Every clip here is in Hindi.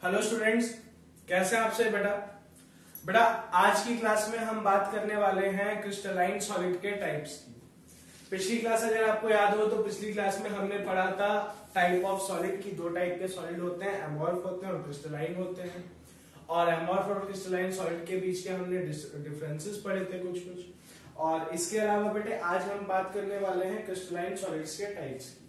हेलो स्टूडेंट्स, कैसे हैं आप सब? बेटा आज की क्लास में हम बात करने वाले हैं क्रिस्टलाइन सॉलिड के टाइप्स की। पिछली क्लास अगर आपको याद हो तो पिछली क्लास में हमने पढ़ा था टाइप ऑफ सॉलिड की। दो टाइप के सॉलिड होते हैं, एमॉर्फ होते हैं और क्रिस्टलाइन होते हैं। और एमॉर्फ और क्रिस्टलाइन सॉलिड के बीच के हमने डिफरेंसेस पढ़े थे कुछ। और इसके अलावा बेटे आज हम बात करने वाले हैं क्रिस्टलाइन सॉलिड्स के टाइप्स की।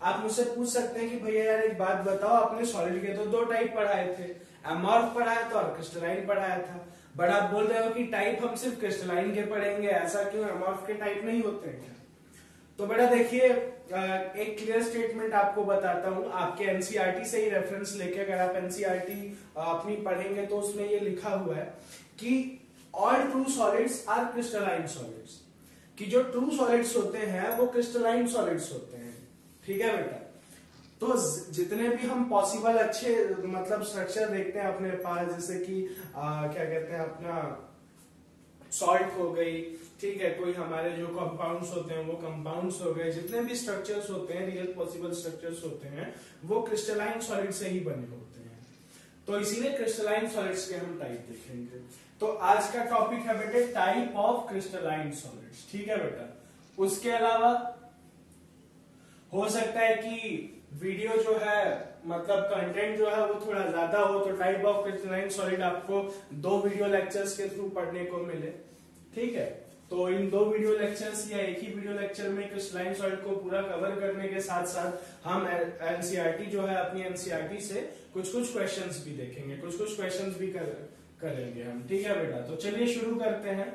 आप मुझसे पूछ सकते हैं कि भैया यार एक बात बताओ, आपने सॉलिड के तो दो टाइप पढ़ाए थे, एमॉर्फ पढ़ाया था और क्रिस्टलाइन पढ़ाया था, बट आप बोल रहे हो कि टाइप हम सिर्फ क्रिस्टलाइन के पढ़ेंगे, ऐसा क्यों? एमॉर्फ के टाइप नहीं होते हैं क्या? तो बेटा देखिए, एक क्लियर स्टेटमेंट आपको बताता हूं, आपके एनसीईआरटी से ही रेफरेंस लेके। अगर आप एनसीईआरटी अपनी पढ़ेंगे तो उसमें ये लिखा हुआ है कि all true solids are crystalline solids, कि जो ट्रू सॉलिड्स होते हैं वो क्रिस्टलाइन सॉलिड्स होते हैं। ठीक है बेटा, तो जितने भी हम पॉसिबल अच्छे मतलब स्ट्रक्चर देखते हैं अपने पास, जैसे कि क्या कहते हैं अपना सॉल्ट हो गई, ठीक है, कोई हमारे जो कंपाउंड्स होते हैं वो कंपाउंड्स हो गए, जितने भी स्ट्रक्चर्स होते हैं, रियल पॉसिबल स्ट्रक्चर्स होते हैं, वो क्रिस्टलाइन सॉलिड से ही बने होते हैं। तो इसीलिए क्रिस्टलाइन सॉलिड्स के हम टाइप देखेंगे। तो आज का टॉपिक है बेटे टाइप ऑफ क्रिस्टलाइन सॉलिड्स। ठीक है बेटा, उसके अलावा हो सकता है कि वीडियो जो है मतलब कंटेंट जो है वो थोड़ा ज्यादा हो, तो टाइप ऑफ क्रिस्टलाइन सॉलिड आपको 2 वीडियो लेक्चर्स के थ्रू पढ़ने को मिले। ठीक है, तो इन 2 वीडियो लेक्चर्स या एक ही वीडियो लेक्चर में क्रिस्टलाइन सॉलिड को पूरा कवर करने के साथ साथ हम एनसीईआरटी जो है अपनी एनसीईआरटी से कुछ क्वेश्चंस भी देखेंगे, कुछ क्वेश्चंस भी करेंगे हम। ठीक है बेटा, तो चलिए शुरू करते हैं।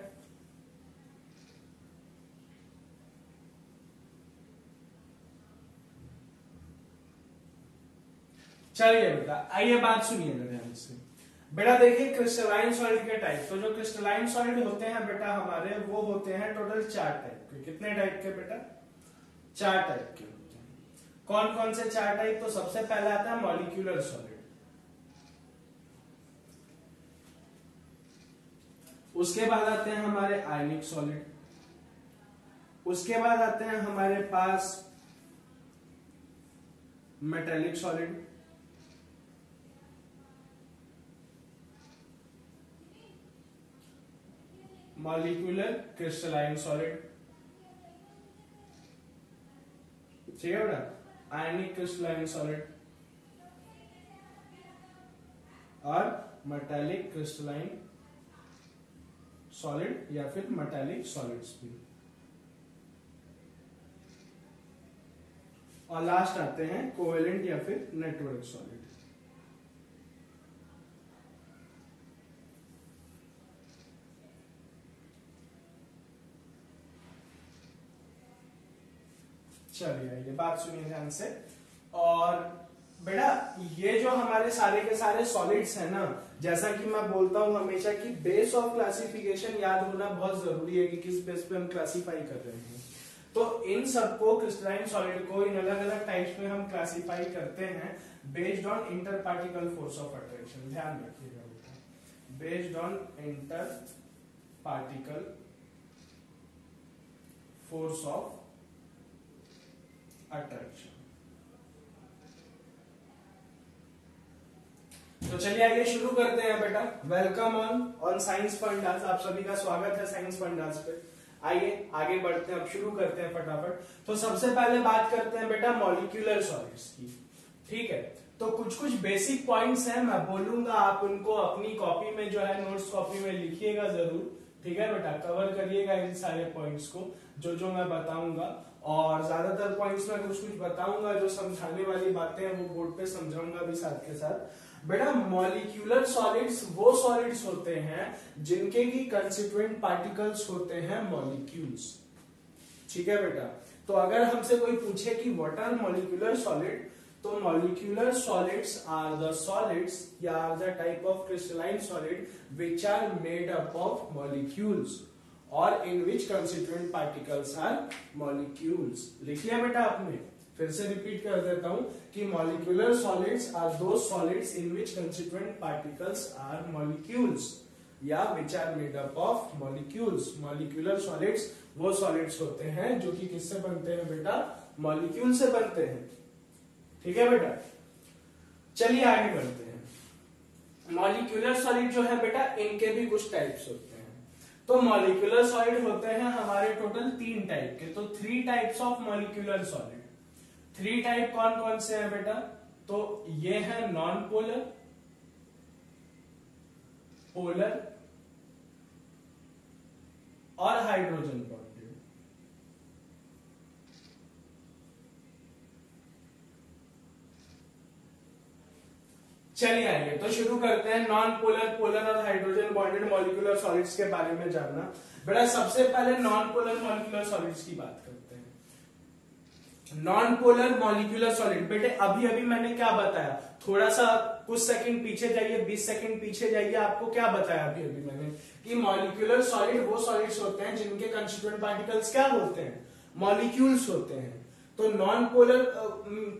चलिए बेटा, आइए बात सुनिएगा ध्यान से। बेटा देखिए क्रिस्टलाइन सॉलिड के टाइप, तो जो क्रिस्टलाइन सॉलिड होते हैं बेटा हमारे, वो होते हैं टोटल 4 टाइप के। कितने टाइप के बेटा? 4 टाइप के होते हैं। कौन कौन से 4 टाइप? तो सबसे पहला आता है मॉलिक्यूलर सॉलिड, उसके बाद आते हैं हमारे आयनिक सॉलिड, उसके बाद आते हैं हमारे पास metallic solid, molecular crystalline solid, ठीक है बेटा, आयनिक क्रिस्टलाइन सॉलिड और मेटालिक क्रिस्टलाइन सॉलिड या फिर मेटालिक सॉलिड्स भी। और लास्ट आते हैं कोवेलेंट या फिर नेटवर्क सॉलिड। चलिए ये बात सुनिए ध्यान से। और बेटा ये जो हमारे सारे के सारे सॉलिड्स हैं ना, जैसा कि मैं बोलता हूं हमेशा कि बेस ऑफ क्लासिफिकेशन याद होना बहुत जरूरी है कि किस बेस पे हम क्लासिफाई कर रहे हैं। तो इन सबको क्रिस्टलाइन सॉलिड को इन अलग अलग टाइप्स में हम क्लासिफाई करते हैं based on inter particle force of attraction. ध्यान रखिएगा बेटा, based on inter particle force of attraction. तो चलिए आइए शुरू करते हैं बेटा। वेलकम ऑन साइंस फंडास, आप सभी का स्वागत है साइंस फंडास पे। आइए आगे बढ़ते हैं, अब शुरू करते हैं फटाफट। तो सबसे पहले बात करते हैं बेटा मॉलिक्यूलर सॉलिड्स की। ठीक है, तो कुछ बेसिक पॉइंट्स हैं, मैं बोलूंगा, आप उनको अपनी कॉपी में जो है नोट्स कॉपी में लिखिएगा जरूर। ठीक है बेटा, कवर करिएगा इन सारे पॉइंट्स को जो मैं बताऊंगा। और ज्यादातर पॉइंट्स में कुछ बताऊंगा, जो समझाने वाली बातें हैं वो बोर्ड पे समझाऊंगा भी साथ के साथ। बेटा मॉलिक्यूलर सॉलिड्स वो सॉलिड्स होते हैं जिनके की कंस्टिट्यूएंट पार्टिकल्स होते हैं मॉलिक्यूल्स। ठीक है बेटा, तो अगर हमसे कोई पूछे कि व्हाट आर मॉलिक्यूलर सॉलिड, तो molecular solids are the solids या are the type of crystalline solid which are made up of molecules और in which constituent particles are molecules. लिख लिया बेटा आपने? फिर से रिपीट कर देता हूं कि molecular solids are the solids in which constituent particles are molecules या which are made up of molecules. Molecular solids वो सॉलिड्स होते हैं जो कि किससे बनते हैं बेटा? मॉलिक्यूल से बनते हैं। ठीक है बेटा, चलिए आगे बढ़ते हैं। मॉलिक्यूलर सॉलिड जो है बेटा, इनके भी कुछ टाइप्स होते हैं। तो मॉलिक्यूलर सॉलिड होते हैं हमारे टोटल 3 टाइप के। तो 3 types of molecular solid. 3 type कौन कौन से हैं बेटा? तो ये है नॉन पोलर, पोलर और हाइड्रोजन बॉन्डेड। चलिए आइए तो शुरू करते हैं नॉन पोलर, पोलर और हाइड्रोजन बॉन्डेड मॉलिक्यूलर सॉलिड्स के बारे में जानना। बेटा सबसे पहले नॉन पोलर मॉलिक्यूलर सॉलिड्स की बात करते हैं। नॉन पोलर मॉलिक्यूलर सॉलिड, बेटे अभी अभी मैंने क्या बताया? थोड़ा सा कुछ सेकंड पीछे जाइए, 20 सेकंड पीछे जाइए। आपको क्या बताया अभी अभी मैंने? कि मॉलिक्यूलर सॉलिड वो सॉलिड्स होते हैं जिनके कंस्टिट्यूएंट पार्टिकल्स क्या होते हैं? मॉलिक्यूल्स होते हैं। तो नॉन पोलर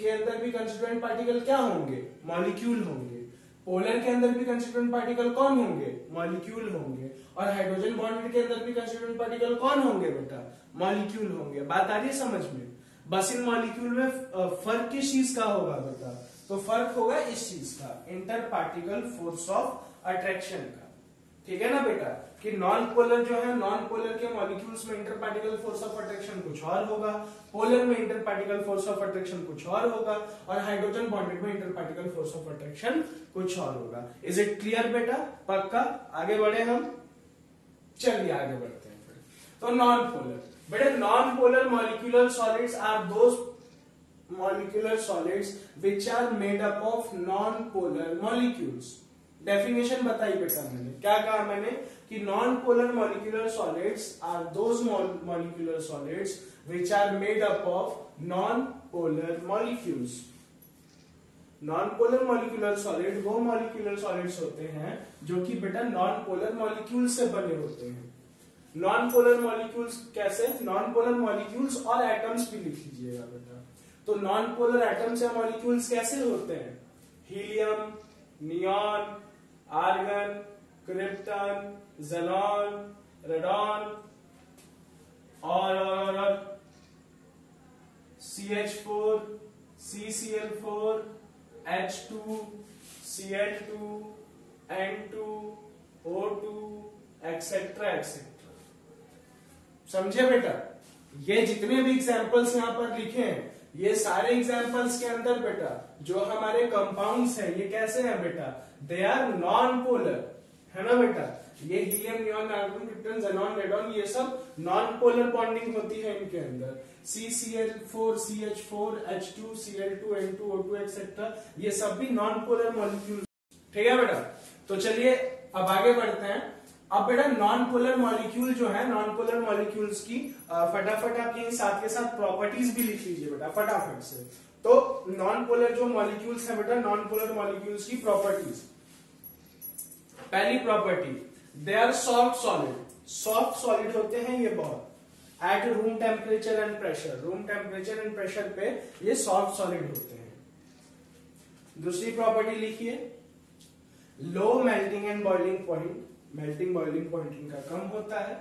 के अंदर भी कंस्टिट्यूएंट पार्टिकल क्या होंगे? मॉलिक्यूल होंगे। पोलर के अंदर भी कंस्टिट्यूएंट पार्टिकल कौन होंगे? मॉलिक्यूल होंगे। और हाइड्रोजन बॉन्डेड के अंदर भी कंस्टिट्यूएंट पार्टिकल कौन होंगे बेटा? मॉलिक्यूल होंगे। बात आ रही है समझ में? बस इन मॉलिक्यूल में फर्क किस चीज का होगा बेटा? तो फर्क होगा इस चीज का, inter particle force of attraction का। ठीक है ना बेटा? कि नॉन पोलर जो है, नॉन पोलर के मॉलिक्यूल्स में inter particle force of attraction कुछ और होगा, पोलर में inter particle force of attraction कुछ और होगा, और हाइड्रोजन बॉन्डेड में inter particle force of attraction कुछ और होगा। इज इट क्लियर बेटा? पक्का? आगे बढ़े हम? चलिए आगे बढ़ते हैं फिर। तो नॉन पोलर, बेटा non polar molecular solids are those molecular solids which are made up of non-polar molecules। Definition बताई बेटा मैंने, क्या कहा मैंने? कि non polar molecular solids are those molecular solids which are made up of non-polar molecules। Non polar molecular solid वो मॉलिक्यूलर सॉलिड्स होते हैं जो कि बेटा नॉन पोलर मॉलिक्यूल से बने होते हैं। नॉन पोलर मॉलिक्यूल्स कैसे? नॉन पोलर मॉलिक्यूल्स और एटम्स भी लिख लीजिएगा बेटा। तो नॉन पोलर एटम्स या मॉलिक्यूल्स कैसे होते हैं? Helium, neon, argon, krypton, xenon, radon और CH4, CCl4, H2, Cl2, N2, O2 etcetera etcetera. समझे बेटा? ये जितने भी एग्जांपल्स यहां पर लिखे हैं, ये सारे एग्जांपल्स के अंदर बेटा जो हमारे कंपाउंड्स हैं, ये कैसे हैं बेटा? दे आर नॉन पोलर, है ना बेटा? ये helium, neon, argon, krypton, xenon, radon, ये सब नॉन पोलर बॉन्डिंग होती है इनके अंदर। CCl4, CH4, H2, Cl2, N2, O2 etcetera, ये सब भी नॉन पोलर मॉलिक्यूल। ठीक है बेटा? तो चलिए अब आगे बढ़ते हैं। अब बेटा नॉन पोलर मॉलिक्यूल जो है, नॉन पोलर मॉलिक्यूल्स की फटाफट आप यही साथ के साथ प्रॉपर्टीज भी लिख लीजिए बेटा फटाफट से। तो नॉन पोलर जो मॉलिक्यूल्स हैं बेटा, नॉन पोलर मॉलिक्यूल्स की प्रॉपर्टीज। पहली property, they are soft solid. Soft solid होते हैं ये बहुत, at room temperature and pressure. Room temperature and pressure पे ये सॉफ्ट सॉलिड होते हैं। दूसरी प्रॉपर्टी लिखिए, low melting and boiling point. Melting boiling point इनका कम होता है।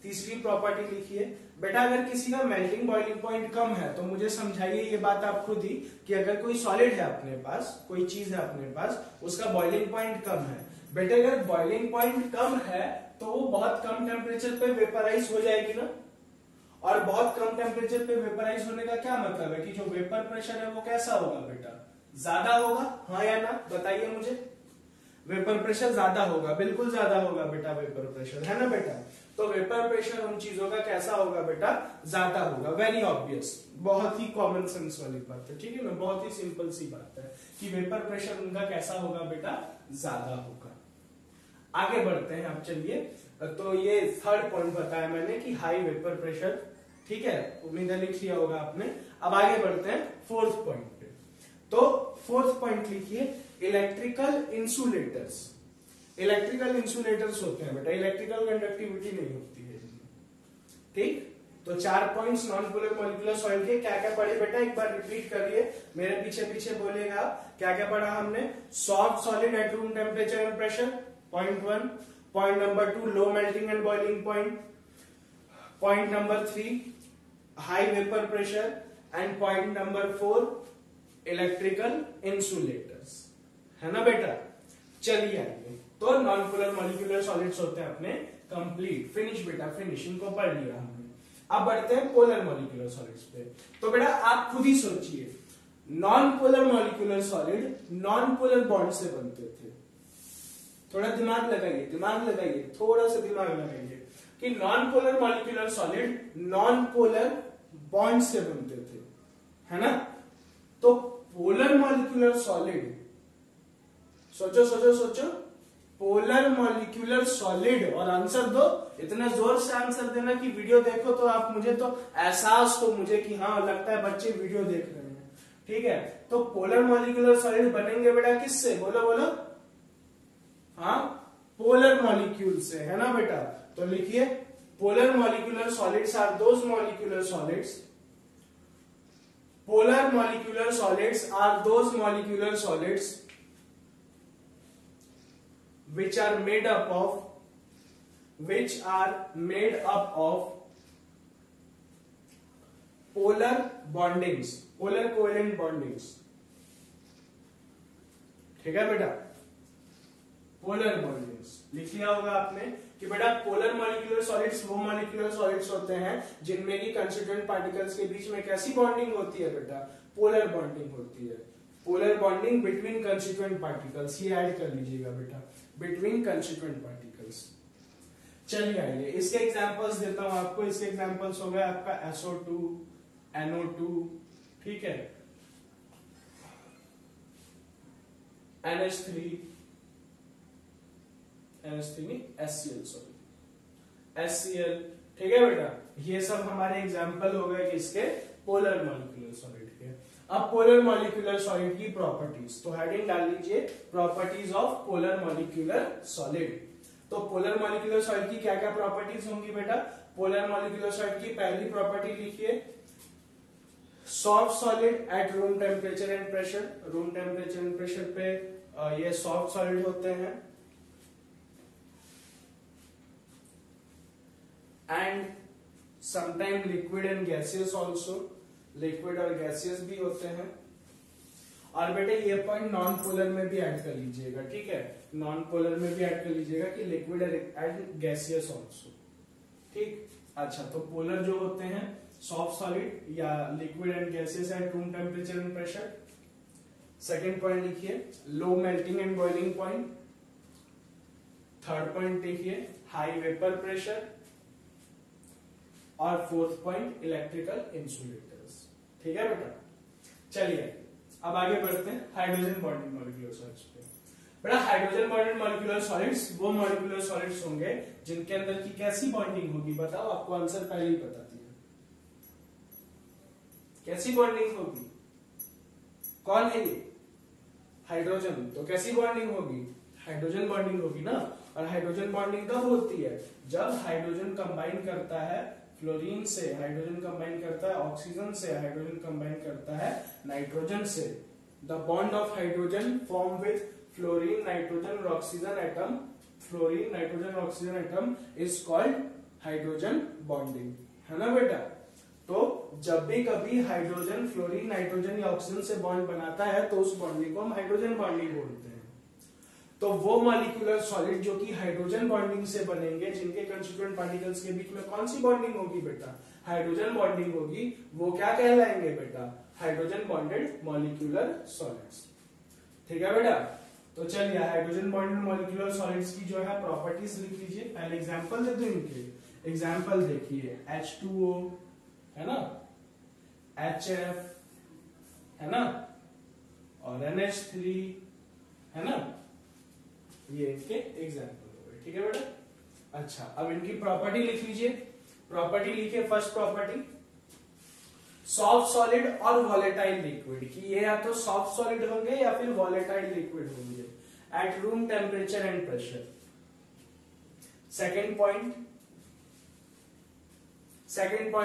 तीसरी प्रॉपर्टी लिखिए बेटा, अगर किसी का मेल्टिंग बॉइलिंग पॉइंट कम है तो मुझे समझाइए ये बात आप खुद ही, कि अगर कोई सॉलिड है अपने पास, कोई चीज है अपने पास, उसका बॉइलिंग पॉइंट कम है। बेटा अगर बॉइलिंग पॉइंट कम है तो वो बहुत कम टेम्परेचर पे वेपराइज हो जाएगी ना। और बहुत कम टेम्परेचर पे वेपराइज होने का क्या मतलब है? कि जो वेपर प्रेशर है वो कैसा होगा बेटा? ज्यादा होगा, हाँ या ना? बताइए मुझे। वेपर प्रेशर ज्यादा होगा, बिल्कुल ज्यादा होगा बेटा वेपर प्रेशर, है ना बेटा? तो वेपर प्रेशर उन चीजों का कैसा होगा बेटा? ज्यादा होगा। वेरी ऑब्वियस, बहुत ही कॉमन सेंस वाली बात है, ठीक है ना? बहुत ही सिंपल सी बात है कि वेपर प्रेशर उनका कैसा होगा बेटा? ज्यादा होगा। आगे बढ़ते हैं अब चलिए। तो ये थर्ड पॉइंट बताया मैंने कि हाई वेपर प्रेशर, ठीक है? उम्मीद है लिख लिया होगा आपने। अब आगे बढ़ते हैं फोर्थ पॉइंट पे। तो फोर्थ पॉइंट लिखिए, इलेक्ट्रिकल इंसुलेटर्स। इलेक्ट्रिकल इंसुलेटर्स होते हैं बेटा, इलेक्ट्रिकल कंडक्टिविटी नहीं होती है, ठीक? तो 4 points non polar molecular soil के। क्या क्या पढ़े बेटा? एक बार रिपीट करिए, मेरे पीछे पीछे बोलेगा आप। क्या क्या पढ़ा हमने? Soft solid at room temperature and pressure, point 1। Point number 2, low melting and boiling point. Point number 3, high vapour pressure. And point number 4, electrical insulators, है ना बेटा? चलिए आइए, तो नॉन पोलर मॉलिक्यूलर सॉलिड्स होते हैं अपने कंप्लीट, फिनिश बेटा, फिनिश, इनको पढ़ लिया हमने। अब बढ़ते हैं पोलर मॉलिक्यूलर सॉलिड्स पे। तो बेटा आप खुद ही सोचिए, non polar molecular solid non polar bond से बनते थे। थोड़ा दिमाग लगाइए, थोड़ा सा दिमाग लगाइए कि non polar molecular solid non polar bond से बनते थे, है ना। तो पोलर मॉलिक्यूलर सॉलिड, सोचो, पोलर मॉलिक्यूलर सॉलिड, और आंसर दो, इतना जोर से आंसर देना कि वीडियो देखो तो आप, मुझे तो एहसास हो मुझे कि हाँ लगता है बच्चे वीडियो देख रहे हैं, ठीक है। तो पोलर मॉलिक्यूलर सॉलिड बनेंगे बेटा किससे, बोलो, हाँ पोलर मॉलिक्यूल से, है ना बेटा। तो लिखिए, polar molecular solids are those molecular solids, polar molecular solids are those molecular solids which are made up of polar bondings, polar covalent bondings, ठीक है बेटा। पोलर बॉन्डिंग्स लिख लिया होगा आपने कि बेटा पोलर मॉलिक्यूलर सॉलिड्स वो मॉलिक्यूलर सॉलिड्स होते हैं जिनमें की कंस्टिट्यूएंट पार्टिकल्स के बीच में कैसी बॉन्डिंग होती है बेटा, पोलर बॉन्डिंग होती है। Polar bonding between constituent particles, ये ऐड कर लीजिएगा बेटा, बिटवीन कंस्टिट्यूएंट पार्टिकल्स। चलिए आइए इसके एग्जांपल्स देता हूं आपको। इसके एग्जांपल्स हो गए आपका SO2, NO2, ठीक है, NH3 नहीं HCl, सॉरी HCl, ठीक है बेटा। ये सब हमारे एग्जांपल हो गए किसके, पोलर मॉलिक्यूलर सॉलिड के। अब पोलर मॉलिक्यूलर सॉलिड की प्रॉपर्टीज, तो हेडिंग डाल लीजिए properties of polar molecular solid. तो पोलर मॉलिक्यूलर सॉलिड की क्या क्या प्रॉपर्टीज होंगी बेटा। पोलर मॉलिक्यूलर सॉलिड की पहली प्रॉपर्टी लिखिए, soft solid at room temperature and pressure. Room temperature and pressure पे ये सॉफ्ट सॉलिड होते हैं। And sometime liquid and gaseous also, liquid और गैसियस भी होते हैं। और बेटे ये पॉइंट नॉन पोलर में भी ऐड कर लीजिएगा, ठीक है, नॉन पोलर में भी ऐड कर लीजिएगा कि लिक्विड एंड गैसियस ऑल्सो, ठीक। अच्छा, तो पोलर जो होते हैं सॉफ्ट सॉलिड या liquid and gaseous at room temperature and pressure. Second point लिखिए low melting and boiling point. Third point लिखिए हाई वेपर प्रेशर। और फोर्थ पॉइंट इलेक्ट्रिकल इंसुलेटर्स, ठीक है बेटा। चलिए अब आगे बढ़ते हैं हाइड्रोजन बॉन्डेड मॉलिक्यूलर सॉलिड्स पे। बेटा हाइड्रोजन बॉन्डेड मॉलिक्यूलर सॉलिड्स वो मॉलिक्यूलर सॉलिड्स होंगे जिनके अंदर की कैसी बॉन्डिंग होगी, बताओ, आपको आंसर पहले ही बता दिया। कैसी बॉन्डिंग होगी, कौन है ये, हाइड्रोजन। तो कैसी बॉन्डिंग होगी, हाइड्रोजन बॉन्डिंग होगी ना। और हाइड्रोजन बॉन्डिंग कब होती है, जब हाइड्रोजन कंबाइन करता है फ्लोरीन से, हाइड्रोजन कंबाइन करता है ऑक्सीजन से, हाइड्रोजन कंबाइन करता है नाइट्रोजन से। The bond of hydrogen form with fluorine nitrogen और ऑक्सीजन एटम, फ्लोरीन नाइट्रोजन और oxygen atom is called hydrogen bonding, है ना बेटा। तो जब भी कभी हाइड्रोजन फ्लोरीन नाइट्रोजन या ऑक्सीजन से बॉन्ड बनाता है तो उस बॉन्डिंग को हम हाइड्रोजन बॉन्डिंग बोलते हैं। तो वो मॉलिक्यूलर सॉलिड जो कि हाइड्रोजन बॉन्डिंग से बनेंगे, जिनके कंस्टिट्यूएंट पार्टिकल्स के बीच में कौन सी बॉन्डिंग होगी बेटा, हाइड्रोजन बॉन्डिंग होगी, वो क्या कहलाएंगे बेटा, हाइड्रोजन बॉन्डेड मॉलिक्यूलर सॉलिड्स, ठीक है बेटा। तो चलिए हाइड्रोजन बॉन्डेड मॉलिक्यूलर सॉलिड्स की जो है प्रॉपर्टीज लिख लीजिए। पहले एग्जांपल दे दो इनके। एग्जांपल देखिए H2O है ना, HF है ना, और NH3 है ना, ये इनके एग्जांपल हो गए, ठीक है बेटा। अच्छा, अब इनकी प्रॉपर्टी लिख लीजिए। प्रॉपर्टी लिखिए, फर्स्ट प्रॉपर्टी सॉफ्ट सॉलिड और वॉलेटाइल लिक्विड की, ये या तो सॉफ्ट सॉलिड होंगे या फिर वॉलेटाइल लिक्विड होंगे eight room temperature and pressure. Second point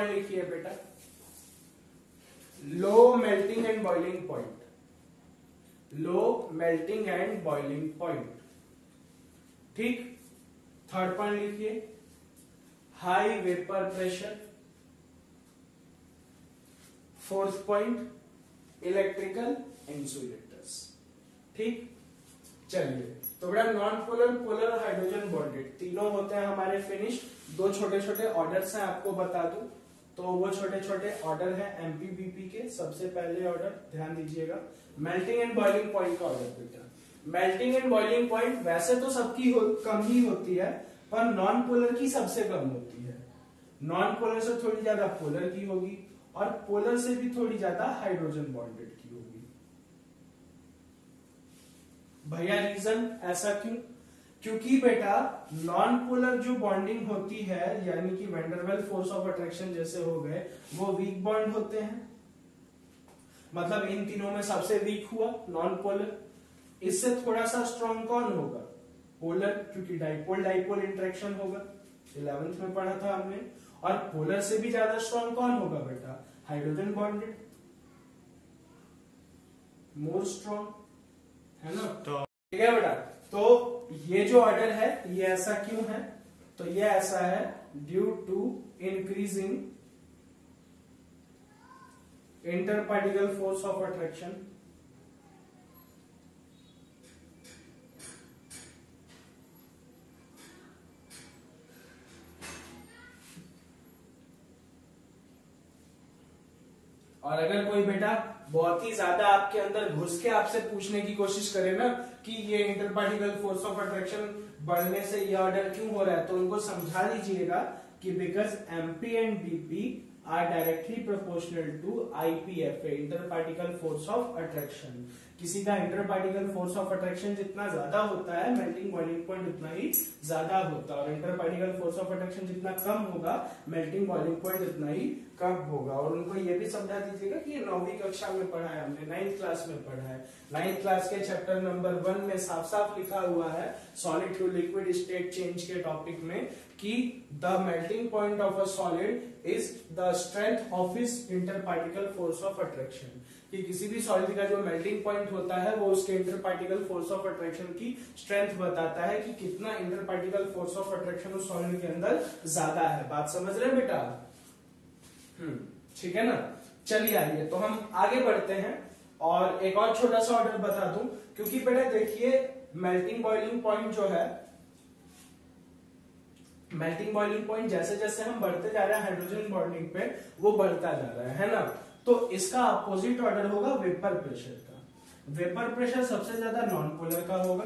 लिखिए बेटा लो melting and boiling point, low melting and boiling point, ठीक। थर्ड पॉइंट लिखिए high vapour pressure. Fourth point electrical insulators, ठीक। चलिए तो बेटा non polar, polar, hydrogen bonded तीनों होते हैं हमारे फिनिश। दो छोटे छोटे ऑर्डर्स हैं, आपको बता दूं तो वो छोटे छोटे ऑर्डर है एमपीबीपी के। सबसे पहले ऑर्डर ध्यान दीजिएगा, मेल्टिंग एंड बॉइलिंग पॉइंट का ऑर्डर बेटा। मेल्टिंग एंड बॉइलिंग पॉइंट वैसे तो सबकी कम ही होती है, पर नॉन पोलर की सबसे कम होती है। नॉन पोलर से थोड़ी ज्यादा पोलर की होगी, और पोलर से भी थोड़ी ज्यादा हाइड्रोजन बॉन्डेड की होगी। भैया रीजन ऐसा क्यों? क्योंकि बेटा नॉन पोलर जो बॉन्डिंग होती है, यानी कि वैंडरवेल फोर्स ऑफ अट्रैक्शन जैसे हो गए, वो वीक बॉन्ड होते हैं। मतलब इन तीनों में सबसे वीक हुआ नॉन पोलर। इससे थोड़ा सा स्ट्रॉन्ग कौन होगा? पोलर, क्योंकि डाइपोल डाइपोल इंटरेक्शन होगा, 11th में पढ़ा था हमने। और पोलर से भी ज्यादा स्ट्रॉन्ग कौन होगा बेटा? हाइड्रोजन बॉन्डेड, मोर स्ट्रॉन्ग, है ना? तो ठीक है बेटा, तो ये जो ऑर्डर है ये ऐसा क्यों है? तो ये ऐसा है due to increasing inter particle force of attraction और अगर कोई बेटा बहुत ही ज्यादा आपके अंदर घुस के आपसे पूछने की कोशिश करे ना कि ये inter particle force of attraction बढ़ने से ये ऑर्डर क्यों हो रहा है, तो उनको समझा दीजिएगा कि because MP and BP are directly proportional to IPFA, inter particle force of attraction. किसी का inter particle force of attraction जितना ज्यादा होता है, मेल्टिंग बॉइलिंग पॉइंट उतना ही ज्यादा होता है, और inter particle force of attraction जितना कम होगा, मेल्टिंग बॉइलिंग पॉइंट उतना ही कम होगा। और उनको ये भी समझा दीजिएगा कि ये 9वीं कक्षा में पढ़ा है हमने, 9th क्लास में पढ़ा है। 9th क्लास के चैप्टर नंबर 1 में साफ साफ लिखा हुआ है solid to liquid state change के टॉपिक में कि the melting point of a solid is the strength of its inter particle force of attraction. कि किसी भी सॉलिड का जो मेल्टिंग पॉइंट होता है वो उसके inter particle force of attraction की स्ट्रेंथ बताता है कि कितना inter particle force of attraction उस सॉलिड के अंदर ज्यादा है। बात समझ रहे हैं बेटा? ठीक है ना? चलिए आइए तो हम आगे बढ़ते हैं, और एक और छोटा सा ऑर्डर बता दूं, क्योंकि बेटा देखिए मेल्टिंग बॉइलिंग पॉइंट जो है, मेल्टिंग बॉइलिंग पॉइंट जैसे जैसे हम बढ़ते जा रहे हैं हाइड्रोजन बॉन्डिंग पे, वो बढ़ता जा रहा है ना? तो इसका अपोजिट ऑर्डर होगा वेपर प्रेशर का। वेपर प्रेशर सबसे ज्यादा नॉन पोलर का होगा,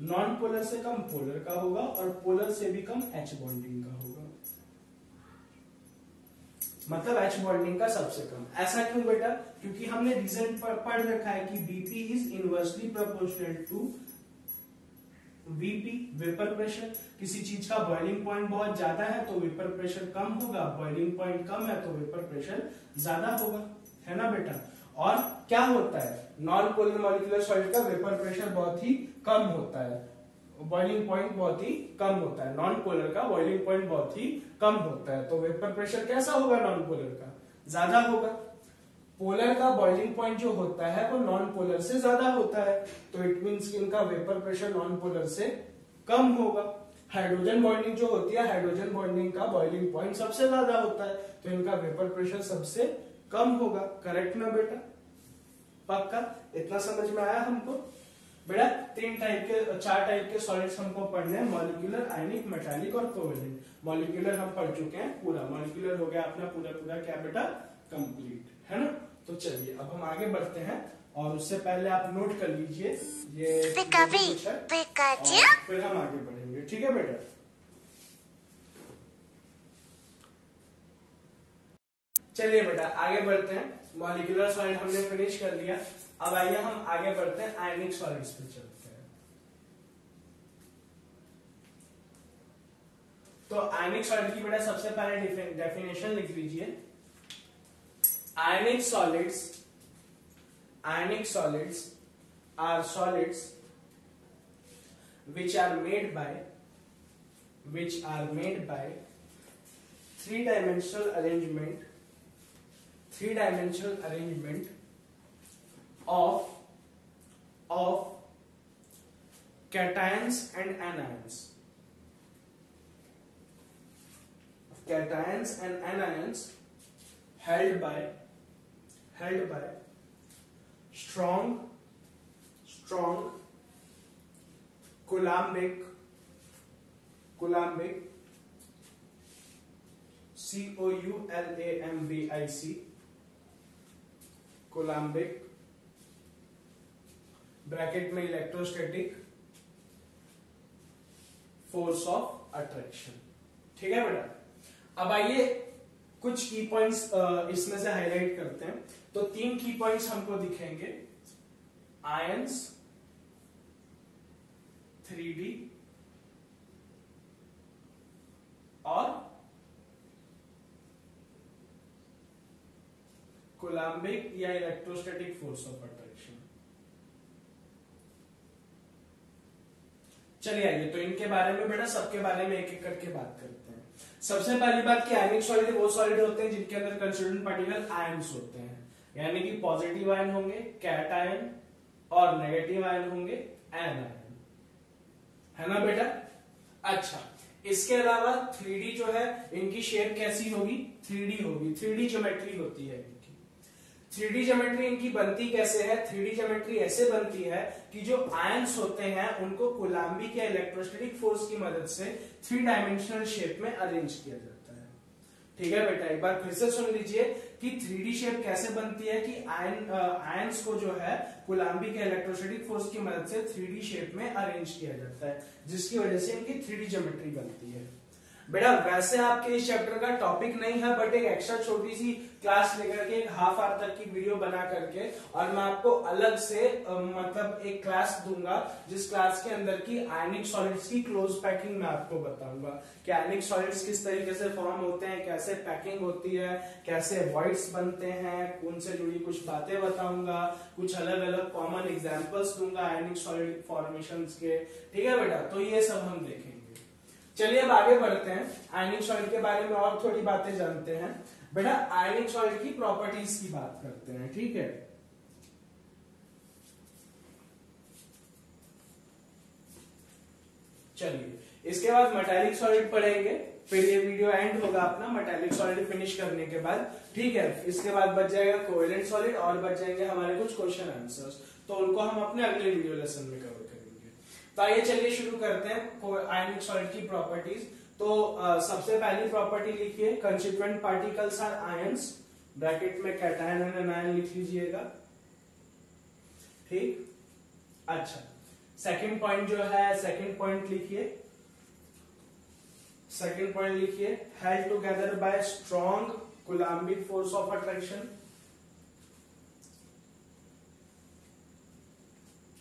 नॉन पोलर से कम पोलर का होगा, और पोलर से भी कम एच बॉन्डिंग का होगा। मतलब एच बॉन्डिंग का सबसे कम। ऐसा क्यों बेटा? क्योंकि हमने रीजन पढ़ रखा है कि BP is inversely proportional to VP, vapour pressure. किसी चीज का बॉइलिंग पॉइंट बहुत ज्यादा है तो वेपर प्रेशर कम होगा, बॉइलिंग पॉइंट कम है तो वेपर प्रेशर ज्यादा होगा, है ना बेटा? और क्या होता है, नॉन पोलर मॉलिक्यूलर सॉलिड का वेपर प्रेशर बहुत ही कम होता है, बॉइलिंग पॉइंट बहुत ही कम होता है। नॉन पोलर का बॉइलिंग पॉइंट बहुत ही कम होता है, तो वेपर प्रेशर कैसा होगा? नॉन पोलर का ज्यादा होगा। पोलर का बॉइलिंग पॉइंट जो होता है वो नॉन पोलर से ज्यादा होता है, तो इट मींस कि इनका वेपर प्रेशर नॉन पोलर से कम होगा। हाइड्रोजन बॉन्डिंग जो होती है, हाइड्रोजन बॉन्डिंग का बॉइलिंग पॉइंट सबसे ज्यादा होता है, तो इनका वेपर प्रेशर सबसे कम होगा। करेक्ट ना बेटा? पक्का? इतना समझ में आया हमको? बेटा 4 टाइप के सॉलिड्स हमको पढ़ने हैं, मॉलिक्यूलर, आयनिक, मेटालिक और कोवेलेंट। मॉलिक्यूलर हम पढ़ चुके हैं पूरा, मॉलिक्यूलर हो गया अपना पूरा क्या बेटा? कंप्लीट, है ना? तो चलिए अब हम आगे बढ़ते हैं, और उससे पहले आप नोट कर लीजिए ये कुछ है, और फिर हम आगे बढ़ेंगे। ठीक है बेटा? चलिए बेटा आगे बढ़ते हैं। मॉलिक्यूलर सॉलिड हमने फिनिश कर लिया, अब आइए हम आगे बढ़ते हैं, आयनिक सॉलिड्स पे चलते हैं। तो आयनिक सॉलिड की बेटा सबसे पहले डेफिनेशन लिख लीजिए। आयनिक solids are solids which are made by three-dimensional arrangement of cations and anions. Cations and anions held by strong coulombic, COULAMBIC, coulombic, bracket में इलेक्ट्रोस्टैटिक फोर्स ऑफ अट्रैक्शन। ठीक है बेटा, अब आइए कुछ की पॉइंट्स इसमें से हाईलाइट करते हैं। तो 3 की पॉइंट्स हमको दिखेंगे, आयंस, 3D और कोलम्बिक या इलेक्ट्रोस्टैटिक फोर्स ऑफ अट्रैक्शन। चलिए आइए, तो इनके बारे में बेटा सबके बारे में एक एक करके बात करते हैं। सबसे पहली बात कि आयनिक सॉलिड वो सॉलिड होते हैं जिनके अंदर कंस्टिट्यूएंट पार्टिकल आयंस होते हैं, यानी कि पॉजिटिव आयन होंगे कैट आयन और नेगेटिव आयन होंगे एन आयन, है ना बेटा। अच्छा, इसके अलावा 3D जो है इनकी शेप कैसी होगी, 3D होगी, 3D ज्योमेट्री होती है इनकी। 3D ज्योमेट्री इनकी बनती कैसे है, 3D ज्योमेट्री ऐसे बनती है कि जो आयंस होते हैं उनको कोलम्बिक या इलेक्ट्रोस्टैटिक फोर्स की मदद से 3 डायमेंशनल शेप में अरेंज किया जाता है। ठीक है बेटा, एक बार फिर से सुन लीजिए कि 3D शेप कैसे बनती है कि आयंस को जो है कोलम्बिक या इलेक्ट्रोस्टैटिक फोर्स की मदद से 3D शेप में अरेंज किया जाता है, जिसकी वजह से इनकी 3D ज्योमेट्री बनती है। बेटा वैसे आपके इस चैप्टर का टॉपिक नहीं है, बट एक एक्स्ट्रा छोटी सी क्लास लेकर के एक हाफ आवर तक की वीडियो बना करके और मैं आपको अलग से मतलब एक क्लास दूंगा, जिस क्लास के अंदर की आयनिक सॉलिड्स की क्लोज पैकिंग मैं आपको बताऊंगा कि आयनिक सॉलिड्स किस तरीके से फॉर्म होते हैं, कैसे पैकिंग होती है, कैसे वॉइड्स बनते हैं, उनसे जुड़ी कुछ बातें बताऊंगा, कुछ अलग अलग कॉमन एग्जांपल्स दूंगा आयनिक सॉलिड फॉर्मेशंस के। ठीक है बेटा, तो ये सब हम देखेंगे। चलिए अब आगे बढ़ते हैं, आयनिक सॉलिड के बारे में और थोड़ी बातें जानते हैं। बेटा आयनिक सॉलिड की प्रॉपर्टीज की बात करते हैं, ठीक है। चलिए इसके बाद मेटालिक सॉलिड पढ़ेंगे, फिर ये वीडियो एंड होगा अपना मेटालिक सॉलिड फिनिश करने के बाद। ठीक है, इसके बाद बच जाएगा कोवेलेंट सॉलिड और बच जाएंगे हमारे कुछ क्वेश्चन आंसर्स, तो उनको हम अपने अगले वीडियो लेसन में कवर करेंगे। तो आइए चलिए शुरू करते हैं आयनिक सॉलिड की प्रॉपर्टीज। तो सबसे पहली प्रॉपर्टी लिखिए, constituent particles are ions, bracket में कैटायन एंड एनायन लिख लीजिएगा। ठीक, अच्छा सेकंड पॉइंट जो है, सेकंड पॉइंट लिखिए, सेकंड पॉइंट लिखिए, held together by strong coulombic force of attraction.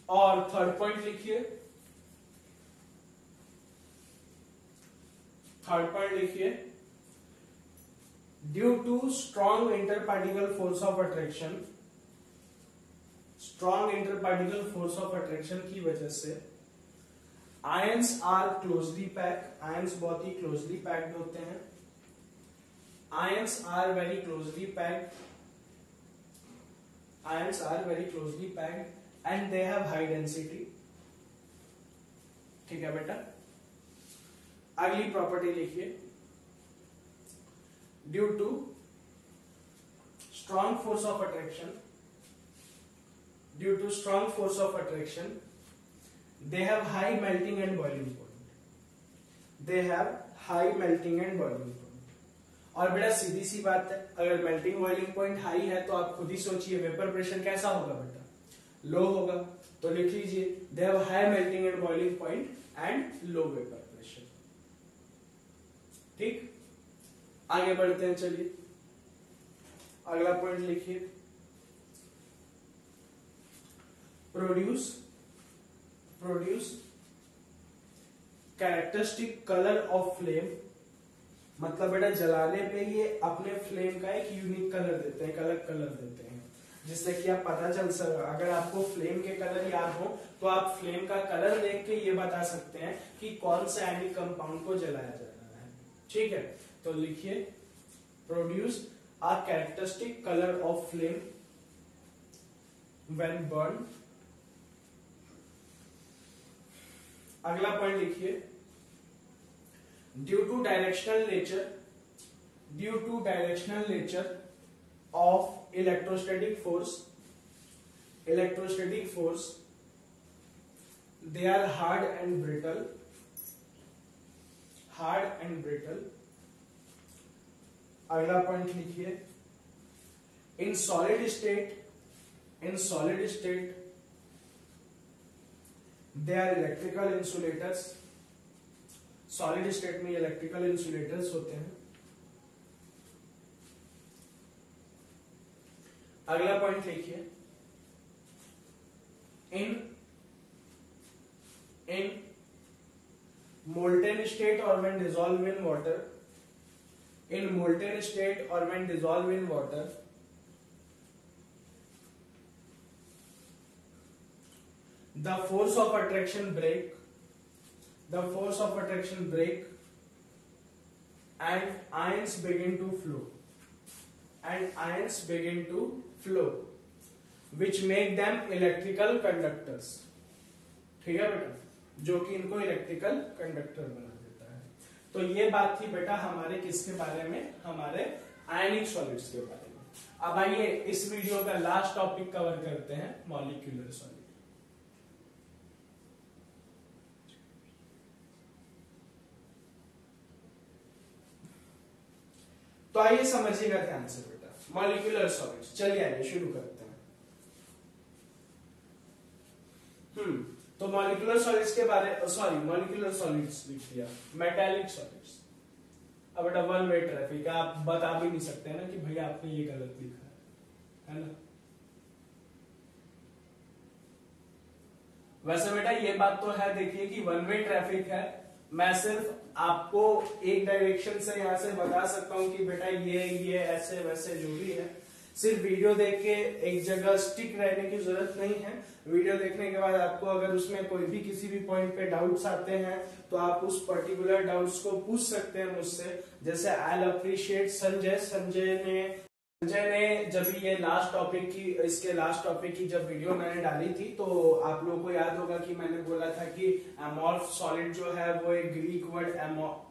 और थर्ड पॉइंट लिखिए, थर्ड पॉइंट लिखिए, due to strong interparticle force of attraction, strong interparticle force of attraction की वजह से ions are closely packed, ions बहुत ही क्लोजली पैक्ड होते हैं, ions are very closely packed, ions are very closely packed and they have high density. ठीक है बेटा, अगली प्रॉपर्टी लिखिए, due to strong force of attraction, due to strong force of attraction they have high melting and boiling point, they have high melting and boiling point. और बेटा सीधी सी बात है, अगर मेल्टिंग बॉइलिंग पॉइंट हाई है तो आप खुद ही सोचिए वेपर प्रेशर कैसा होगा बेटा, लो होगा। तो लिख लीजिए, दे have high melting and boiling point and low vapour pressure. ठीक, आगे बढ़ते हैं, चलिए अगला पॉइंट लिखिए, produce characteristic colour of flame, मतलब बेटा जलाने पे ये अपने फ्लेम का एक यूनिक कलर देते हैं, एक अलग कलर देते हैं, जिससे कि आप पता चल सके, अगर आपको फ्लेम के कलर याद हो तो आप फ्लेम का कलर देख के ये बता सकते हैं कि कौन सा आयनिक कंपाउंड को जलाया जा रहा है। ठीक है, तो लिखिए, produce a characteristic colour of flame when burn. अगला पॉइंट लिखिए, due to directional nature of electrostatic force they are hard and brittle, hard and brittle. अगला पॉइंट लिखिए, in solid state, in solid state they are electrical insulators, solid state में इलेक्ट्रिकल इंसुलेटर्स होते हैं। अगला पॉइंट लिखिए, in molten state or when dissolved in water, in molten state or when dissolved in water, the force of attraction break, the force of attraction break and ions begin to flow, and ions begin to flow which make them electrical conductors। ठीक है बेटा, जो कि इनको इलेक्ट्रिकल कंडक्टर बना देता है। तो ये बात थी बेटा हमारे किसके बारे में, हमारे आयनिक सॉलिड्स के बारे में। अब आइए इस वीडियो का लास्ट टॉपिक कवर करते हैं, मॉलिक्यूलर सॉलिड। तो आइए समझिएगा ध्यान से बेटा, मॉलिक्यूलर सॉलिड्स। चलिए आइए शुरू करते हैं। तो मॉलिक्यूलर सॉलिड्स के बारे, सॉरी मॉलिक्यूलर सॉलिड्स लिख दिया, मेटालिक सॉलिड्स। अब बेटा वन वे ट्रैफिक, आप बता भी नहीं सकते ना कि भैया आपने ये गलत लिखा है ना। वैसे बेटा ये बात तो है, देखिए कि वन वे ट्रैफिक है, मैं सिर्फ आपको एक डायरेक्शन से यहां से बता सकता हूं कि बेटा ये ऐसे वैसे जो भी है। सिर्फ वीडियो देख के एक जगह स्टिक रहने की जरूरत नहीं है। वीडियो देखने के बाद आपको अगर उसमें कोई भी किसी भी पॉइंट पे डाउट्स आते हैं तो आप उस पर्टिकुलर डाउट्स को पूछ सकते हैं मुझसे। जैसे आई अप्रिशिएट संजय ने जब ये लास्ट टॉपिक की, इसके लास्ट टॉपिक की जब वीडियो मैंने डाली थी तो आप लोगों को याद होगा कि मैंने बोला था कि एमॉर्फ सॉलिड जो है वो एक ग्रीक वर्ड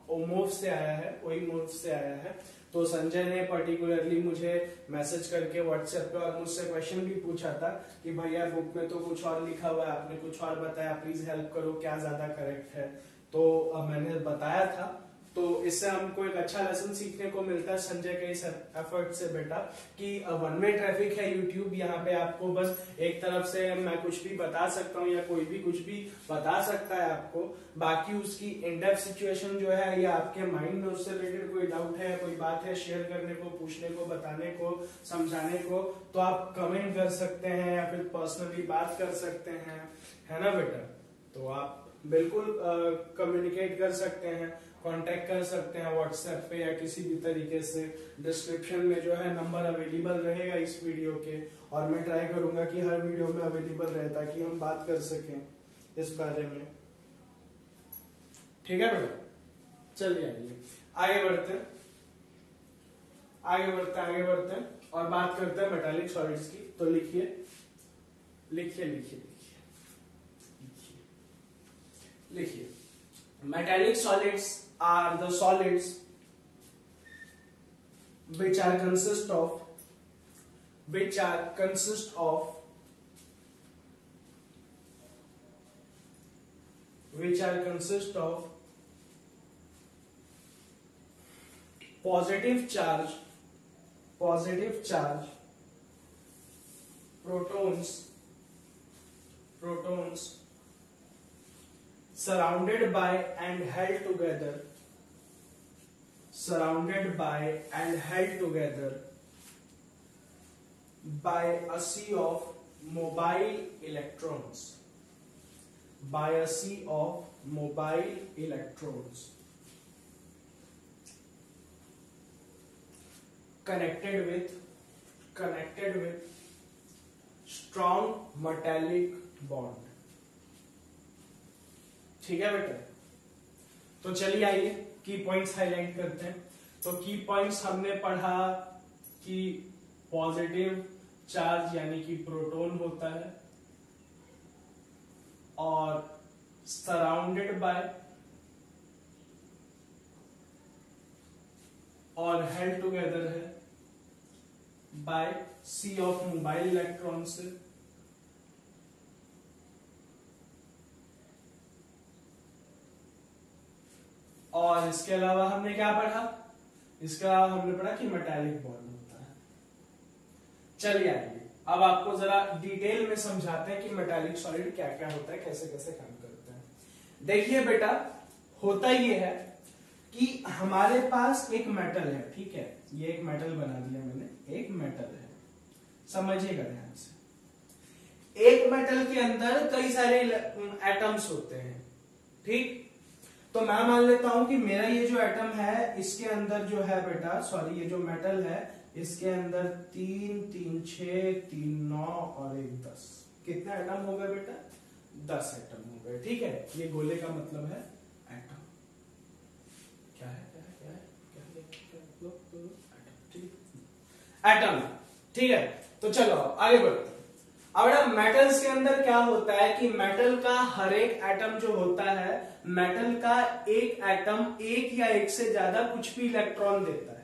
ओमोर्फ से आया है, ओइमोर्फ से आया है। तो संजय ने पर्टिकुलरली मुझे मैसेज करके व्हाट्सएप पे और मुझसे क्वेश्चन भी पूछा था कि भैया बुक में तो कुछ और लिखा हुआ है, आपने कुछ और बताया, प्लीज हेल्प करो, क्या ज्यादा करेक्ट है। तो मैंने बताया था। तो इससे हमको एक अच्छा लेसन सीखने को मिलता है संजय के इस एफर्ट से बेटा, कि वन वे ट्रैफिक है यूट्यूब, यहाँ पे आपको बस एक तरफ से मैं कुछ भी बता सकता हूँ या कोई भी कुछ भी बता सकता है आपको, बाकी उसकी इन डेप्थ सिचुएशन जो है या आपके माइंड में उससे रिलेटेड कोई डाउट है, कोई बात है शेयर करने को, पूछने को, बताने को, समझाने को, तो आप कमेंट कर सकते हैं या फिर पर्सनली बात कर सकते हैं, है ना बेटा। तो आप बिल्कुल कम्युनिकेट कर सकते हैं, कांटेक्ट कर सकते हैं व्हाट्सएप पे या किसी भी तरीके से। डिस्क्रिप्शन में जो है नंबर अवेलेबल रहेगा इस वीडियो के, और मैं ट्राई करूंगा कि हर वीडियो में अवेलेबल रहे ताकि हम बात कर सकें इस बारे में। ठीक है बेटा, चलिए आगे बढ़ते हैं, आगे बढ़ते हैं और बात करते हैं मेटालिक सॉलिड्स की। तो लिखिए लिखिए लिखिए लिखिए, metallic solids are the solids which are consist of positive charge protons surrounded by and held together by a sea of mobile electrons, connected with strong metallic bond। ठीक है बेटा, तो चलिए आइए की पॉइंट्स हाईलाइट करते हैं। तो की पॉइंट्स हमने पढ़ा कि पॉजिटिव चार्ज यानी कि प्रोटॉन होता है और सराउंडेड बाय और हेल्ड टुगेदर है by sea of mobile electron से। और इसके अलावा हमने क्या पढ़ा, इसके अलावा हमने पढ़ा कि मेटालिक बॉन्ड होता है। चलिए आइए अब आपको जरा डिटेल में समझाते हैं कि मेटालिक सॉलिड क्या क्या होता है, कैसे कैसे काम करता है। देखिए बेटा, होता ये है कि हमारे पास एक मेटल है, ठीक है, ये एक मेटल बना दिया मैंने, एक मेटल है, समझिएगा ध्यान से। एक मेटल के अंदर कई सारे एटम्स होते हैं, ठीक। तो मैं मान लेता हूं कि मेरा ये जो एटम है इसके अंदर जो है बेटा, सॉरी, ये जो मेटल है इसके अंदर 3 3 6 3 9 और 1 10, कितने एटम हो गए बेटा? 10 एटम हो गए, ठीक है। ये गोले का मतलब है एटम। क्या है क्या है क्या है क्या है, क्या एटम, ठीक है, एटम, ठीक है। तो चलो आगे बढ़ते हैं। अब बेटा मेटल्स के अंदर क्या होता है कि मेटल का हर एक एटम जो होता है, मेटल का एक एटम एक या एक से ज्यादा कुछ भी इलेक्ट्रॉन देता है।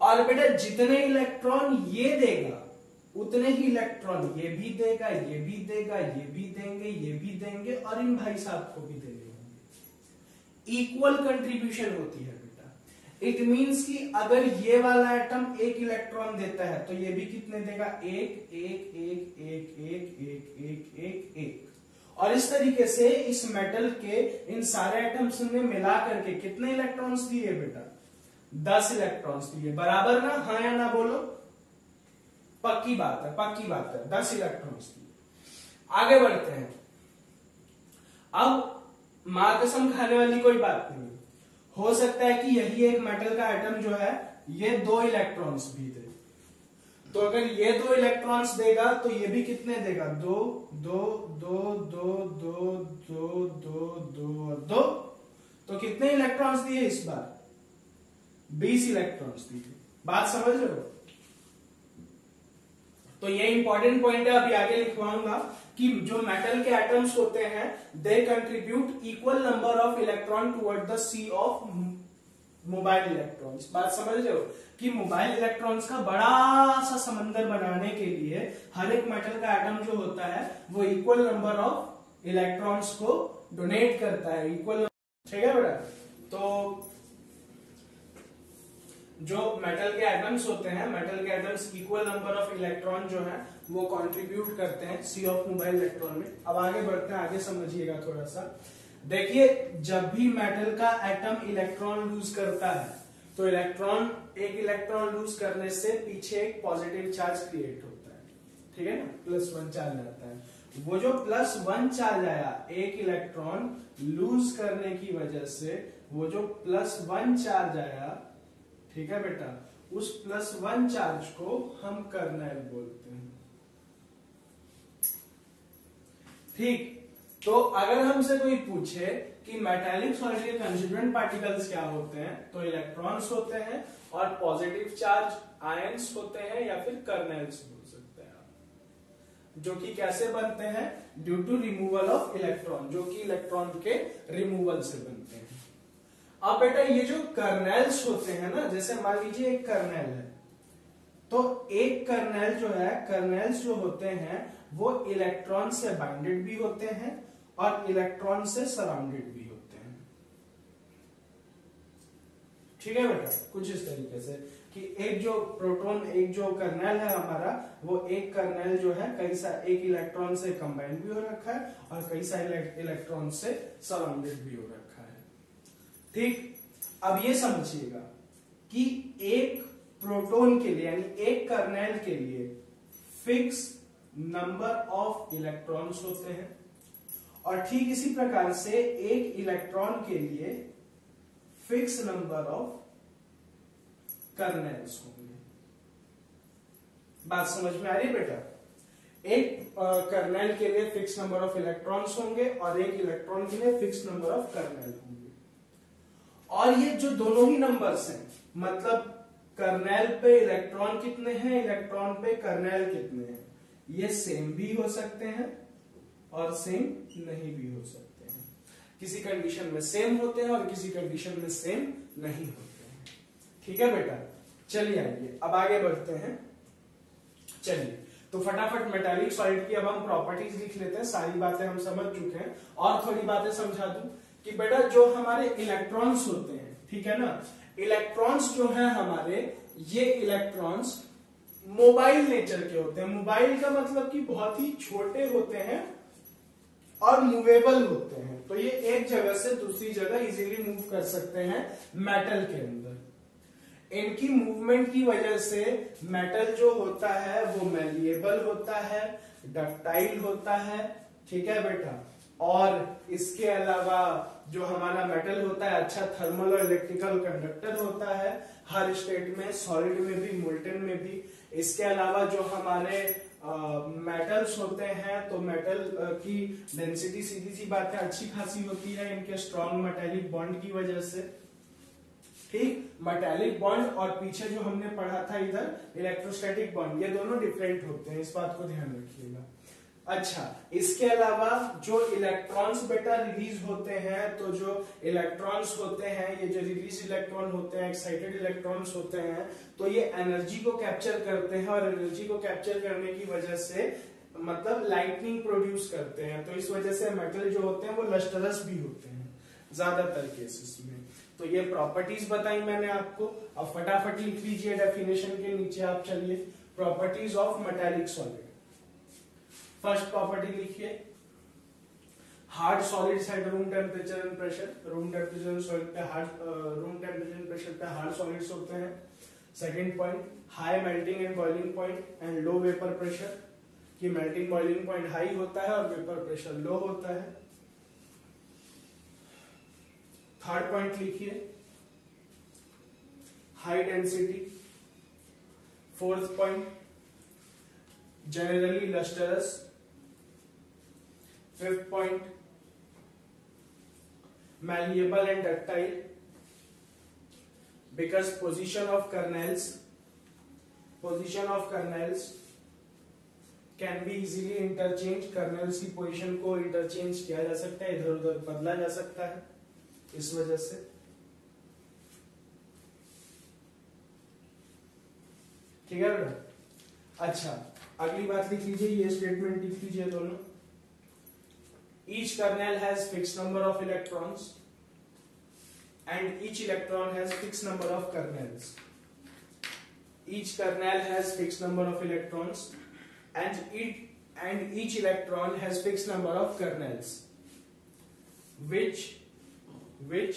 और बेटा जितने इलेक्ट्रॉन ये देगा उतने ही इलेक्ट्रॉन ये भी देगा, ये भी देगा, ये भी देंगे, ये भी देंगे, और इन भाई साहब को भी देंगे। इक्वल कंट्रीब्यूशन होती है बेटा। इट मींस कि अगर ये वाला एटम एक इलेक्ट्रॉन देता है तो ये भी कितने देगा? एक एक एक एक एक एक एक एक एक। और इस तरीके से इस मेटल के इन सारे एटम्स ने मिला करके कितने इलेक्ट्रॉन्स दिए बेटा? 10 इलेक्ट्रॉन्स दिए, बराबर ना? हाँ या ना बोलो, पक्की बात है, पक्की बात है, 10 इलेक्ट्रॉन्स दिए। आगे बढ़ते हैं। अब मां कसम खाने वाली कोई बात नहीं, हो सकता है कि यही एक मेटल का एटम जो है ये 2 इलेक्ट्रॉन्स भी दे। तो अगर ये 2 इलेक्ट्रॉन्स देगा तो ये भी कितने देगा? 2 2 2 2 2 2 2 2 और 2। तो कितने इलेक्ट्रॉन्स दिए इस बार? 20 इलेक्ट्रॉन्स दिए। बात समझ रहे हो? तो ये इंपॉर्टेंट पॉइंट है, अभी आगे लिखवाऊंगा कि जो मेटल के एटम्स होते हैं they contribute equal number of electron toward the sea of mobile electrons. बात समझ रहे हो कि मोबाइल इलेक्ट्रॉन्स का बड़ा सा समंदर बनाने के लिए हर एक मेटल का एटम जो होता है वो इक्वल नंबर ऑफ इलेक्ट्रॉन्स को डोनेट करता है, इक्वल, ठीक है बेटा। तो जो मेटल के एटम्स होते हैं, मेटल के atoms equal number of electron जो है वो कंट्रीब्यूट करते हैं सी ऑफ मोबाइल इलेक्ट्रॉन में। अब आगे बढ़ते हैं, आगे समझिएगा थोड़ा सा। देखिए जब भी मेटल का एटम इलेक्ट्रॉन लूज करता है तो एक इलेक्ट्रॉन लूज करने से पीछे एक पॉजिटिव चार्ज क्रिएट होता है, ठीक है ना, +1 चार्ज आता है। वो जो +1 चार्ज आया एक इलेक्ट्रॉन लूज करने की वजह से, वो जो +1 चार्ज आया, ठीक है बेटा, उस +1 चार्ज को हम कर्नेल बोलते हैं, ठीक। तो अगर हमसे कोई पूछे कि मेटालिक सॉलिड के कंस्टिट्यूएंट पार्टिकल्स क्या होते हैं, तो इलेक्ट्रॉन्स होते हैं और पॉजिटिव चार्ज आयंस होते हैं या फिर कर्नेल्स बोल सकते हैं आप, जो कि कैसे बनते हैं? Due to removal of electron, जो कि इलेक्ट्रॉन के रिमूवल से बनते हैं। अब बेटा ये जो कर्नेल्स होते हैं ना, जैसे मान लीजिए एक कर्नेल है, तो एक कर्नेल जो है, कर्नेल्स जो होते हैं वो इलेक्ट्रॉन से बाइंडेड भी होते हैं और इलेक्ट्रॉन से सराउंडेड भी होते हैं, ठीक है बेटा। कुछ इस तरीके से कि एक जो प्रोटॉन, एक जो कर्नेल है हमारा, वो एक कर्नेल जो है एक इलेक्ट्रॉन से कंबाइंड भी हो रखा है और कई सारे इलेक्ट्रॉन से सराउंडेड भी हो रखा है, ठीक। अब ये समझिएगा कि एक प्रोटॉन के लिए यानी एक कर्नेल के लिए फिक्स नंबर ऑफ इलेक्ट्रॉन्स होते हैं और ठीक इसी प्रकार से एक इलेक्ट्रॉन के लिए फिक्स नंबर ऑफ कर्नेल्स होंगे। बात समझ में आ रही है बेटा? एक कर्नेल के लिए फिक्स नंबर ऑफ इलेक्ट्रॉन्स होंगे और एक इलेक्ट्रॉन के लिए फिक्स नंबर ऑफ कर्नेल होंगे। और ये जो दोनों ही नंबर्स हैं, मतलब कर्नेल पे इलेक्ट्रॉन कितने हैं, इलेक्ट्रॉन पे कर्नेल कितने हैं, ये सेम भी हो सकते हैं और सेम नहीं भी हो सकते हैं। किसी कंडीशन में सेम होते हैं और किसी कंडीशन में सेम नहीं होते हैं, ठीक है बेटा। चलिए आइए अब आगे बढ़ते हैं। चलिए तो फटाफट मेटालिक सॉलिड की अब हम प्रॉपर्टीज लिख लेते हैं। सारी बातें हम समझ चुके हैं और थोड़ी बातें समझा दूं कि बेटा जो हमारे इलेक्ट्रॉन्स होते हैं, ठीक है ना, इलेक्ट्रॉन्स जो है हमारे, ये इलेक्ट्रॉन्स मोबाइल नेचर के होते हैं। मोबाइल का मतलब कि बहुत ही छोटे होते हैं और मूवेबल होते हैं, तो ये एक जगह से दूसरी जगह इजीली मूव कर सकते हैं मेटल के अंदर। इनकी मूवमेंट की वजह से मेटल जो होता है वो मैलिएबल होता है, डक्टाइल होता है, ठीक है बेटा। और इसके अलावा जो हमारा मेटल होता है अच्छा थर्मल और इलेक्ट्रिकल कंडक्टर होता है हर स्टेट में, सॉलिड में भी, मोल्टेन में भी। इसके अलावा जो हमारे मेटल्स होते हैं तो मेटल की डेंसिटी सीधी सी बात है अच्छी खासी होती है इनके स्ट्रॉन्ग मेटेलिक बॉन्ड की वजह से, ठीक। मेटेलिक बॉन्ड और पीछे जो हमने पढ़ा था इधर इलेक्ट्रोस्टैटिक बॉन्ड, ये दोनों डिफरेंट होते हैं, इस बात को ध्यान रखिएगा। अच्छा, इसके अलावा जो इलेक्ट्रॉन्स बेटा रिलीज होते हैं, तो जो इलेक्ट्रॉन्स होते हैं, ये जो रिलीज इलेक्ट्रॉन होते हैं, एक्साइटेड इलेक्ट्रॉन्स होते हैं, तो ये एनर्जी को कैप्चर करते हैं और एनर्जी को कैप्चर करने की वजह से मतलब लाइटनिंग प्रोड्यूस करते हैं। तो इस वजह से मेटल जो होते हैं वो लस्टरस भी होते हैं ज्यादातर केसेस में। तो ये प्रॉपर्टीज बताई मैंने आपको। अब फटाफट लिख लीजिए डेफिनेशन के नीचे आप, चलिए, properties of metallic solid. First property लिखिए, hard solids at room temperature and pressure. Room temperature and solid पे hard, room temperature and pressure पे हार्ड सॉलिड्स होते हैं। Second point, high melting and boiling point and low vapour pressure, कि मेल्टिंग बॉइलिंग पॉइंट हाई होता है और वेपर प्रेशर लो होता है। थर्ड पॉइंट लिखिए, high density. Fourth point, generally lustrous. Fifth point, malleable and ductile because position of kernels can be easily interchanged। kernels की पोजीशन को इंटरचेंज किया जा सकता है, इधर उधर बदला जा सकता है इस वजह से, ठीक है बेटा। अच्छा, अगली बात लिख लीजिए, ये स्टेटमेंट लिख लीजिए दोनों। Each kernel has fix number of electrons and each electron has fix number of kernels. Each kernel has fix number of electrons and each electron has fix number of kernels which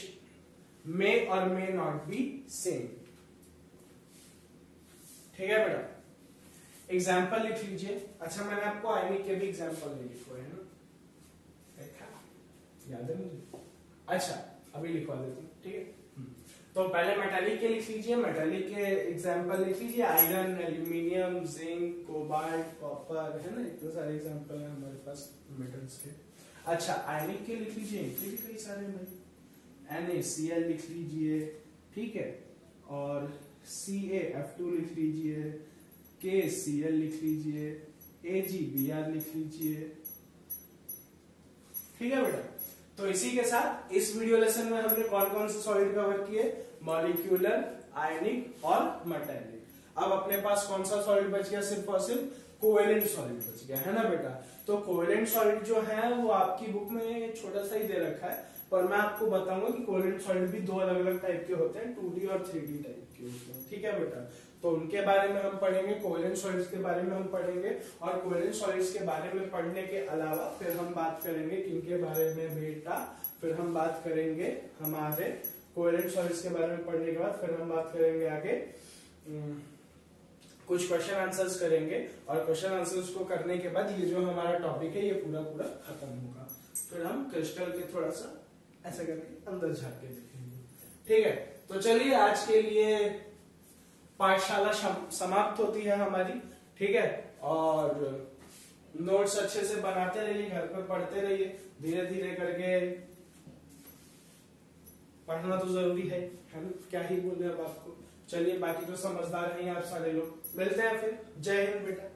may or may not be same, ठीक है बेटा। एग्जाम्पल लिख लीजिए। अच्छा, मैंने आपको आयनिक के भी एग्जाम्पल नहीं लिखवाए है ना, देखा, याद है मुझे। अच्छा, अभी लिखवा देता हूँ, ठीक है। तो पहले मेटालिक के लिख लीजिए। मेटालिक के एग्जाम्पल लिख लीजिए, iron, aluminium, zinc, cobalt, copper, है ना, इतने सारे एग्जाम्पल है हमारे पास मेटल्स के। अच्छा, आयनिक के लिख लीजिए, इनके भी कई सारे भाई। NaCl लिख लीजिए, ठीक है, और CaF2 लिख लीजिए, KCl लिख लीजिए, AgBr लिख लीजिए, ठीक है बेटा। तो इसी के साथ इस वीडियो लेसन में हमने कौन कौन से सॉलिड कवर किए, मॉलिक्यूलर, आयनिक और मेटालिक। अब अपने पास कौन सा सॉलिड बच गया, सिर्फ और सिर्फ कोवेलेंट सॉलिड बच गया, है ना बेटा। तो कोवेलेंट सॉलिड जो है वो आपकी बुक में छोटा सा ही दे रखा है, पर मैं आपको बताऊंगा कि कोवेलेंट सॉलिड भी दो अलग अलग टाइप के होते हैं, 2D और 3D टाइप के होते हैं, ठीक है बेटा। तो उनके बारे में हम पढ़ेंगे, कोवेलेंट सॉलिड्स के बारे में हम पढ़ेंगे, और कोवेलेंट सॉलिड्स के बारे में पढ़ने के अलावा फिर हम बात करेंगे किनके बारे में बेटा, फिर हम बात करेंगे हमारे कोवेलेंट सॉलिड्स के बारे में पढ़ने के बाद फिर हम बात करेंगे आगे कुछ क्वेश्चन आंसर्स करेंगे, और क्वेश्चन आंसर्स को करने के बाद ये जो हमारा टॉपिक है ये पूरा पूरा खत्म होगा। फिर हम क्रिस्टल के थोड़ा सा ऐसा करके अंदर झाँक के देखेंगे, ठीक है। तो चलिए, आज के लिए पाठशाला समाप्त होती है हमारी, ठीक है। और नोट्स अच्छे से बनाते रहिए, घर पर पढ़ते रहिए, धीरे धीरे करके पढ़ना तो जरूरी है ना, क्या ही बोले अब आपको। चलिए, बाकी तो समझदार हैं आप सारे लोग। मिलते हैं फिर, जय हिंद बेटा।